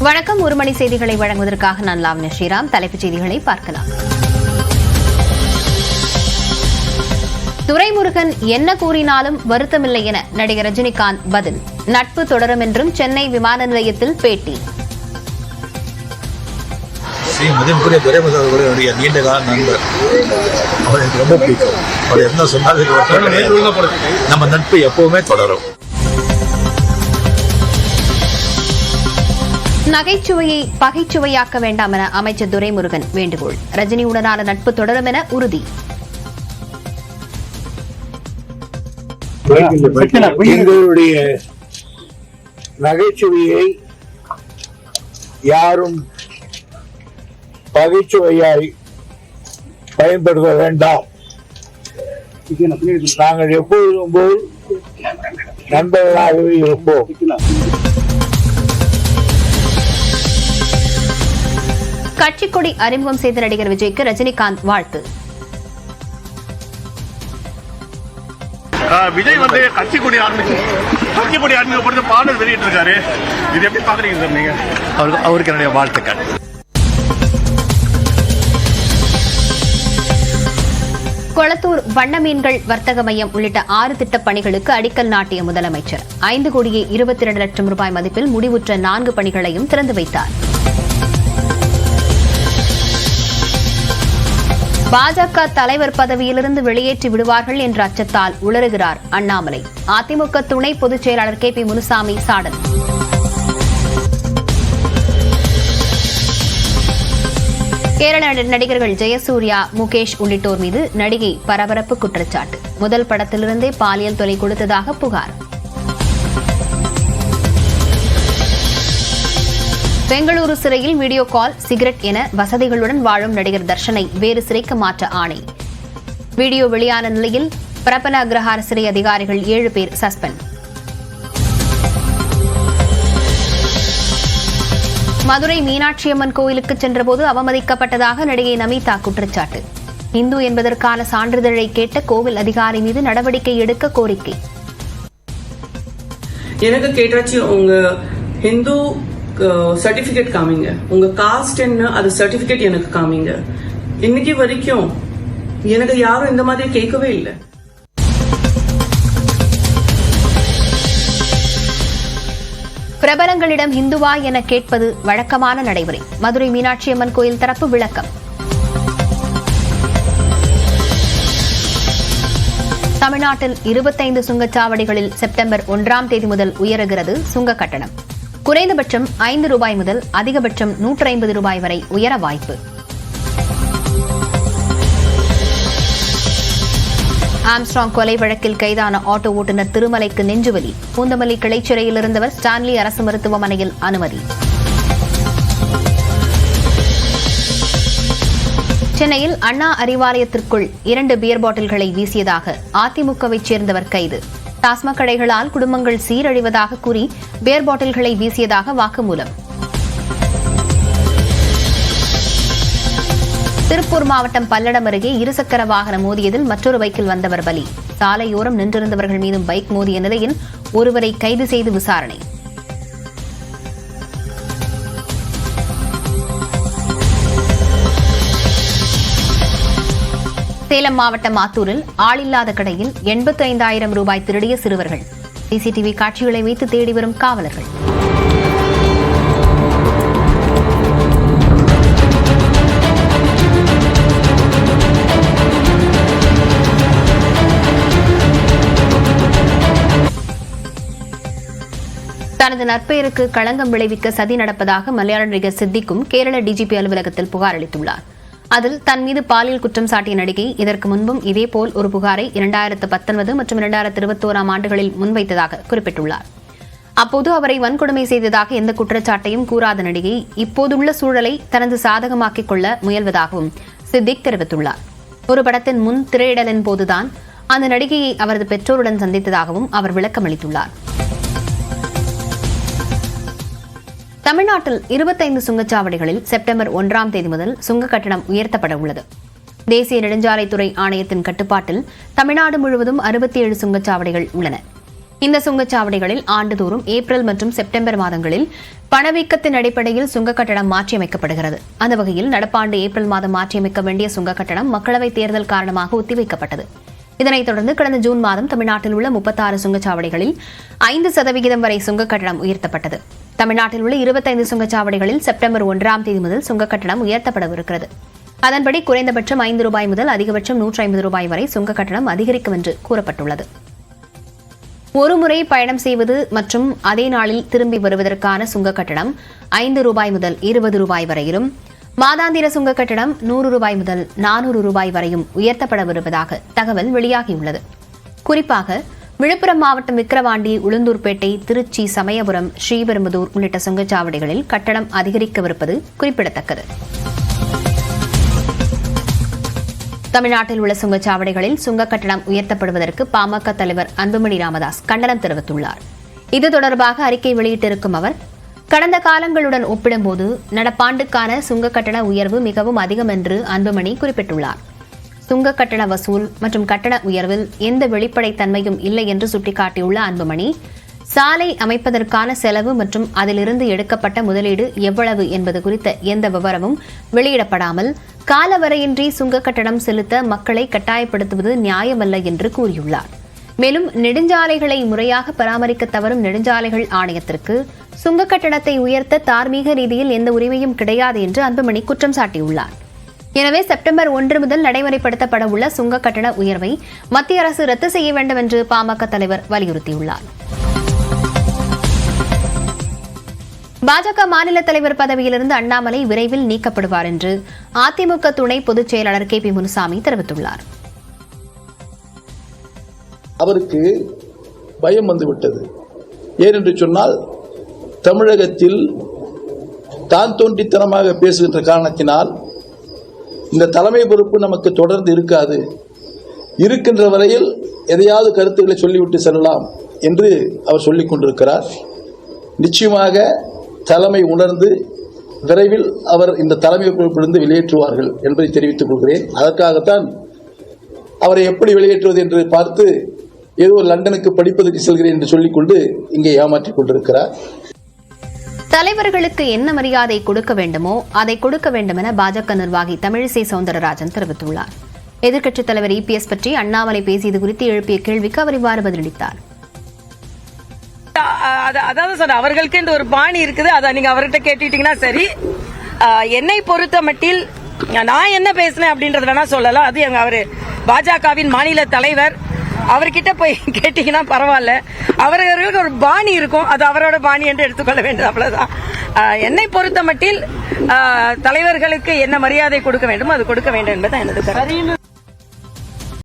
வணக்கம். ஒரு மணி செய்திகளை வழங்குவதற்காக நான் லாவண்யா ஸ்ரீராம். தலைப்புச் செய்திகளை பார்க்கலாம். துரைமுருகன் என்ன கூறினாலும் வருத்தமில்லை என நடிகர் ரஜினிகாந்த் பதில். நட்பு தொடரும் என்றும் சென்னை விமான நிலையத்தில் பேட்டி. மதிப்புக்குரிய துரைமுருகனுடைய நீண்ட கால நண்பர், அவர் எனக்கு ரொம்ப பிடிக்கும். அவர் என்ன சொன்னாலும் நம்ம நட்பு எப்பவுமே தொடரும். நகைச்சுவையை பகைச்சுவையாக்க வேண்டாம் என அமைச்சர் துரைமுருகன் வேண்டுகோள். ரஜினியுடனான நட்பு தொடரும் என உறுதி. எங்களுடைய நகைச்சுவையை யாரும் பகைச்சுவையாய் பயன்படுத்த வேண்டாம். நாங்கள் எப்பொழுதும் போல் நண்பர்களாகவே இருப்போம். கட்சிக் கொடி அறிமுகம் செய்த நடிகர் விஜய்க்கு ரஜினிகாந்த் வாழ்த்து. விஜய் கட்சி கொடி அறிமுகப்படுத்த பாடல் வெளியிட்டு இருக்காரு. இது எப்படி பாக்குறீங்க சார் நீங்க? அவருக்கு என்னுடைய வாழ்த்துக்கள். கொளத்தூர் வண்ண மீன்கள் வர்த்தக மையம் உள்ளிட்ட 6 திட்டப் பணிகளுக்கு அடிக்கல் நாட்டிய முதலமைச்சர் 5,22,00,000 ரூபாய் மதிப்பில் முடிவுற்ற 4 பணிகளையும் திறந்து வைத்தார். பாஜக தலைவர் பதவியிலிருந்து வெளியேற்றி விடுவார்கள் என்ற அச்சத்தால் உளறுகிறார் அண்ணாமலை. அதிமுக துணை பொதுச் செயலாளர் KP முனுசாமி சாடல். கேரள நடிகர்கள் ஜெயசூர்யா, முகேஷ் உள்ளிட்டோர் மீது நடிகை பரபரப்பு குற்றச்சாட்டு. முதல் படத்திலிருந்தே பாலியல் தொல்லை கொடுத்ததாக புகார். பெங்களூரு சிறையில் வீடியோ கால், சிகரெட் என வசதிகளுடன் வாழும் நடிகர் தர்ஷனை வேறு சிறைக்கு மாற்ற ஆணை. வீடியோ வெளியான நிலையில் பிரபல அக்ரஹார சிறை அதிகாரிகள் 7 பேர் சஸ்பெண்ட். மதுரை மீனாட்சியம்மன் கோயிலுக்கு சென்றபோது அவமதிக்கப்பட்டதாக நடிகை நமீதா குற்றச்சாட்டு. இந்து என்பதற்கான சான்றிதழை கேட்ட கோவில் அதிகாரி மீது நடவடிக்கை எடுக்க கோரிக்கை. எனக்கு கேட்டாச்சு, உங்க ஹிந்து சர்டிபிகேட் காமிங்க, உங்க காஸ்ட் என்ன அது சர்டிபிகேட் எனக்கு காமிங்க. இன்னைக்கு வரைக்கும் எனக்கு யாரும் இந்த மாதிரி கேட்கவே இல்லை. பிரபலங்களிடம் இந்துவா என கேட்பது வழக்கமான நடைமுறை. மதுரை மீனாட்சியம்மன் கோயில் தரப்பு விளக்கம். தமிழ்நாட்டில் 25 சுங்கச்சாவடிகளில் செப்டம்பர் 1ஆம் தேதி முதல் உயருகிறது சுங்க கட்டணம். குறைந்தபட்சம் 5 ரூபாய் முதல் அதிகபட்சம் 150 ரூபாய் வரை உயர வாய்ப்பு. ஆம்ஸ்ட்ராங் கொலை வழக்கில் கைதான ஆட்டோ ஓட்டுநர் திருமலைக்கு நெஞ்சுவலி. பூந்தமல்லி கிளைச்சிறையில் இருந்தவர் ஸ்டான்லி அரசு மருத்துவமனையில் அனுமதி. சென்னையில் அண்ணா அறிவாலயத்திற்குள் 2 பியர் பாட்டில்களை வீசியதாக அதிமுகவைச் சேர்ந்தவர் கைது. டாஸ்மாக் கடைகளால் குடும்பங்கள் சீரழிவதாக கூறி பியர் பாட்டில்களை வீசியதாக வாக்குமூலம். திருப்பூர் மாவட்டம் பல்லடம் அருகே இருசக்கர வாகனம் மோதியதில் மற்றொரு பைக்கில் வந்தவர் பலி. சாலையோரம் நின்றிருந்தவர்கள் மீதும் பைக் மோதிய நிலையில் ஒருவரை கைது செய்து விசாரணை. சேலம் மாவட்டம் ஆத்தூரில் ஆளில்லாத கடையில் 85,000 ரூபாய் திருடிய சிறுவர்கள். சிசிடிவி காட்சிகளை வைத்து தேடி வரும் காவலர்கள். தனது நற்பெயருக்கு களங்கம் விளைவிக்க சதி நடப்பதாக மலையாள நடிகர் சித்திக்கும் கேரள டிஜிபி அலுவலகத்தில் புகார் அளித்துள்ளார். அதில் தன் மீது பாலியல் குற்றம் சாட்டிய நடிகை இதற்கு முன்பும் இதேபோல் ஒரு புகாரை 2019 மற்றும் 2021 ஆண்டுகளில் முன்வைத்ததாக குறிப்பிட்டுள்ளார். அப்போது அவரை வன்கொடுமை செய்ததாக எந்த குற்றச்சாட்டையும் கூறாத நடிகை இப்போதுள்ள சூழலை தனது சாதகமாக்கிக் கொள்ள முயல்வதாகவும் சித்திக் தெரிவித்துள்ளார். ஒரு படத்தின் முன் திரையிடலின் போதுதான் அந்த நடிகையை அவரது பெற்றோருடன் சந்தித்ததாகவும் அவர் விளக்கமளித்துள்ளார். தமிழ்நாட்டில் 25 சுங்கச்சாவடிகளில் செப்டம்பர் 1ஆம் தேதி முதல் சுங்க கட்டணம் உயர்த்தப்பட உள்ளது. தேசிய நெடுஞ்சாலைத்துறை ஆணையத்தின் கட்டுப்பாட்டில் தமிழ்நாடு முழுவதும் 67 சுங்கச்சாவடிகள் உள்ளன. இந்த சுங்கச்சாவடிகளில் ஆண்டுதோறும் ஏப்ரல் மற்றும் செப்டம்பர் மாதங்களில் பணவீக்கத்தின் அடிப்படையில் சுங்க கட்டணம் மாற்றியமைக்கப்படுகிறது. அந்த வகையில் நடப்பாண்டு ஏப்ரல் மாதம் மாற்றியமைக்க வேண்டிய சுங்க கட்டணம் மக்களவைத் தேர்தல் காரணமாக ஒத்திவைக்கப்பட்டது. இதனைத் தொடர்ந்து கடந்த ஜூன் மாதம் தமிழ்நாட்டில் உள்ள 36 சுங்கச்சாவடிகளில் 5% வரை சுங்க கட்டணம் உயர்த்தப்பட்டது. தமிழ்நாட்டில் உள்ள 25 சுங்கச்சாவடிகளில் செப்டம்பர் 1ஆம் தேதி முதல் சுங்க கட்டணம் உயர்த்தப்படவிருக்கிறது. அதன்படி குறைந்தபட்சம் ₹5 முதல் அதிகபட்சம் ₹150 வரை சுங்க கட்டணம் அதிகரிக்கும் என்று கூறப்பட்டுள்ளது. ஒருமுறை பயணம் செய்வது மற்றும் அதே நாளில் திரும்பி வருவதற்கான சுங்க கட்டணம் ₹5 முதல் ₹20 வரையிலும், மாதாந்திர சுங்க கட்டணம் ₹100 முதல் ₹400 வரையும் உயர்த்தப்படவிருப்பதாக தகவல் வெளியாகியுள்ளது. குறிப்பாக விழுப்புரம் மாவட்டம் விக்கிரவாண்டி, உளுந்தூர்பேட்டை, திருச்சி, சமயபுரம், ஸ்ரீபெரும்புதூர் உள்ளிட்ட சுங்கச்சாவடிகளில் கட்டணம் அதிகரிக்கவிருப்பது குறிப்பிடத்தக்கது. தமிழ்நாட்டில் உள்ள சுங்கச்சாவடிகளில் சுங்க கட்டணம் உயர்த்தப்படுவதற்கு பாமக தலைவர் அன்புமணி ராமதாஸ் கண்டனம் தெரிவித்துள்ளார். இது தொடர்பாக அறிக்கை வெளியிட்டிருக்கும் அவர், கடந்த காலங்களுடன் ஒப்பிடும்போது நடப்பாண்டுக்கான சுங்க கட்டண உயர்வு மிகவும் அதிகம் என்று அன்புமணி குறிப்பிட்டுள்ளார். சுங்க கட்டண வசூல் மற்றும் கட்டண உயர்வில் எந்த வெளிப்படைத்தன்மையும் இல்லை என்று சுட்டிக்காட்டியுள்ள அன்புமணி, சாலை அமைப்பதற்கான செலவு மற்றும் அதிலிருந்து எடுக்கப்பட்ட முதலீடு எவ்வளவு என்பது குறித்த எந்த விவரமும் வெளியிடப்படாமல் காலவரையின்றி சுங்க கட்டணம் செலுத்த மக்களை கட்டாயப்படுத்துவது நியாயமல்ல என்று கூறியுள்ளார். மேலும் நெடுஞ்சாலைகளை முறையாக பராமரிக்க தவறும் நெடுஞ்சாலைகள் ஆணையத்திற்கு சுங்க கட்டணத்தை உயர்த்த தார்மீக ரீதியில் எந்த உரிமையும் கிடையாது என்று அன்புமணி குற்றம் சாட்டியுள்ளார். எனவே செப்டம்பர் 1 முதல் நடைமுறைப்படுத்தப்பட உள்ள சுங்க கட்டண உயர்வை மத்திய அரசு ரத்து செய்ய வேண்டும் என்று பாமக தலைவர் வலியுறுத்தியுள்ளார். பாஜக மாநில தலைவர் பதவியிலிருந்து அண்ணாமலை விரைவில் நீக்கப்படுவார் என்று அதிமுக துணை பொதுச் செயலாளர் KP முனுசாமி தெரிவித்துள்ளார். அவருக்கு பயம் வந்துவிட்டது. ஏனென்று சொன்னால், தமிழகத்தில் தான் தோன்றித்தனமாக பேசுகின்ற காரணத்தினால் இந்த தலைமை பொறுப்பு நமக்கு தொடர்ந்து இருக்காது, இருக்கின்ற வரையில் எதையாவது கருத்துக்களை சொல்லிவிட்டு செல்லலாம் என்று அவர் சொல்லிக் கொண்டிருக்கிறார். நிச்சயமாக தலைமை உணர்ந்து விரைவில் அவர் இந்த தலைமை பொறுப்பிலிருந்து வெளியேற்றுவார்கள் என்பதை தெரிவித்துக் கொள்கிறேன். அதற்காகத்தான் அவரை எப்படி வெளியேற்றுவது என்று பார்த்து ஏதோ லண்டனுக்கு படிப்பதற்கு செல்கிறேன் என்று சொல்லிக்கொண்டு இங்கே ஏமாற்றிக் கொண்டிருக்கிறார். தலைவர்களுக்கு என்ன மரியாதை கொடுக்க வேண்டுமோ அதை கொடுக்க வேண்டும் என பாஜக நிர்வாகி தமிழிசை சவுந்தரராஜன் தெரிவித்துள்ளார். எதிர்க்கட்சித் தலைவர் EPS பற்றி அண்ணாமலை பேசியது குறித்து எழுப்பிய கேள்விக்கு அவர் இவ்வாறு பதிலளித்தார். அதாவது சார், அவர்களுக்கு இந்த ஒரு பாணி இருக்குது, அதை நீங்க அவர்கிட்ட கேட்டுட்டீங்கன்னா சரி. என்னை பொறுத்த மட்டில் நான் என்ன பேசினேன் அப்படின்றது வேணா சொல்லலாம். அது அவரு பாஜகவின் மாநில தலைவர், அவர்கிட்ட போய் கேட்டீங்கன்னா பரவாயில்ல. அவர்களுக்கு ஒரு பாணி இருக்கும், அது அவரோட பாணி என்று எடுத்துக்கொள்ள வேண்டியது, அவ்வளவுதான். என்னை பொறுத்த மட்டில் தலைவர்களுக்கு என்ன மரியாதை கொடுக்க வேண்டுமோ அது கொடுக்க வேண்டும் என்பது எனது கருத்து.